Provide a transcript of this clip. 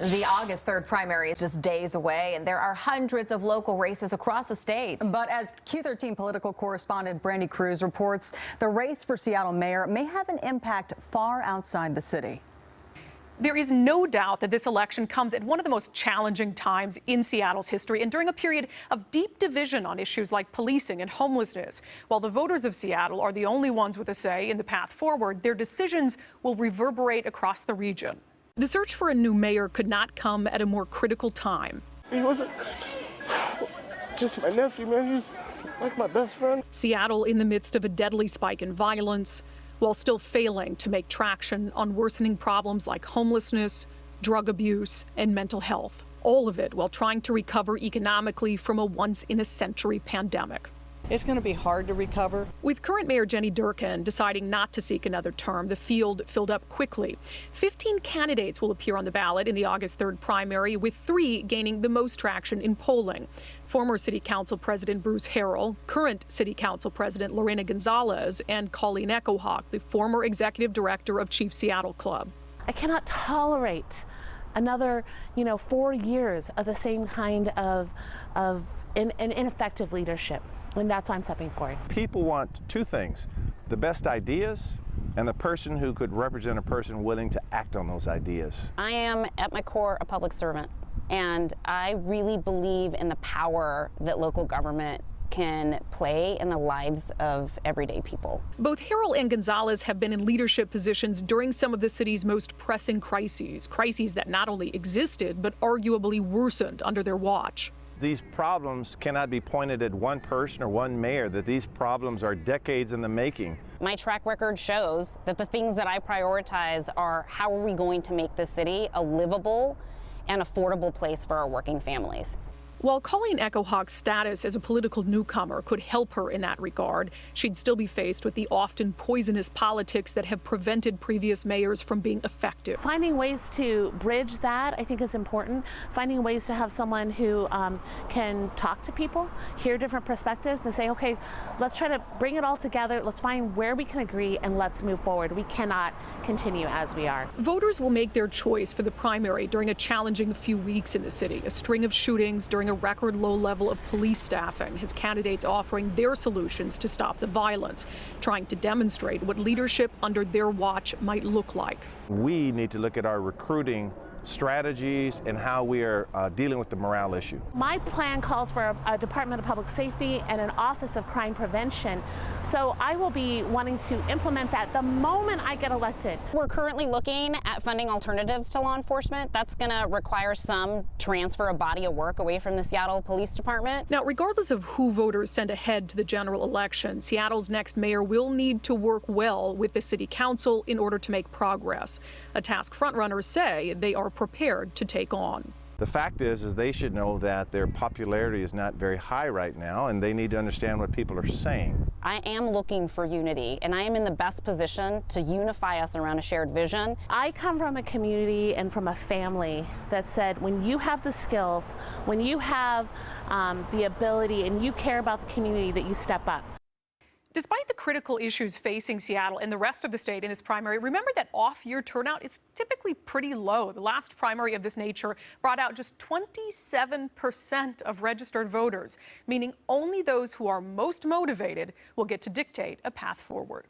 The August 3rd primary is just days away, and there are hundreds of local races across the state. But as Q13 political correspondent Brandi Kruse reports, the race for Seattle mayor may have an impact far outside the city. There is no doubt that this election comes at one of the most challenging times in Seattle's history and during a period of deep division on issues like policing and homelessness. While the voters of Seattle are the only ones with a say in the path forward, their decisions will reverberate across the region. The search for a new mayor could not come at a more critical time. He wasn't just my nephew, man. He's like my best friend. Seattle in the midst of a deadly spike in violence, while still failing to make traction on worsening problems like homelessness, drug abuse, and mental health. All of it while trying to recover economically from a once-in-a-century pandemic. It's going to be hard to recover. With current Mayor Jenny Durkan deciding not to seek another term, the field filled up quickly. 15 candidates will appear on the ballot in the August 3rd primary, with 3 gaining the most traction in polling. Former City Council President Bruce Harrell, current City Council President Lorena Gonzalez, and Colleen Echohawk, the former executive director of Chief Seattle Club. I cannot tolerate another, 4 years of the same kind of ineffective leadership. And that's why I'm stepping forward. People want 2 things: the best ideas and the person who could represent a person willing to act on those ideas. I am at my core a public servant, and I really believe in the power that local government can play in the lives of everyday people. Both Harrell and Gonzalez have been in leadership positions during some of the city's most pressing crises that not only existed but arguably worsened under their watch. These problems cannot be pointed at one person or one mayor, that these problems are decades in the making. My track record shows that the things that I prioritize are how are we going to make this city a livable and affordable place for our working families. While Colleen Echohawk's status as a political newcomer could help her in that regard, she'd still be faced with the often poisonous politics that have prevented previous mayors from being effective. Finding ways to bridge that, I think, is important. Finding ways to have someone who can talk to people, hear different perspectives, and say, okay, let's try to bring it all together. Let's find where we can agree, and let's move forward. We cannot continue as we are. Voters will make their choice for the primary during a challenging few weeks in the city. A string of shootings during a record low level of police staffing has candidates offering their solutions to stop the violence, trying to demonstrate what leadership under their watch might look like. We need to look at our recruiting strategies and how we are dealing with the morale issue. My plan calls for a Department of Public Safety and an Office of Crime Prevention, so I will be wanting to implement that the moment I get elected. We're currently looking at funding alternatives to law enforcement. That's going to require some transfer of body of work away from the Seattle Police Department. Now, regardless of who voters send ahead to the general election, Seattle's next mayor will need to work well with the city council in order to make progress, a task frontrunners say they are prepared to take on. The fact is they should know that their popularity is not very high right now, and they need to understand what people are saying. I am looking for unity, and I am in the best position to unify us around a shared vision. I come from a community and from a family that said when you have the skills, when you have the ability and you care about the community, that you step up. Despite the critical issues facing Seattle and the rest of the state in this primary, remember that off-year turnout is typically pretty low. The last primary of this nature brought out just 27% of registered voters, meaning only those who are most motivated will get to dictate a path forward.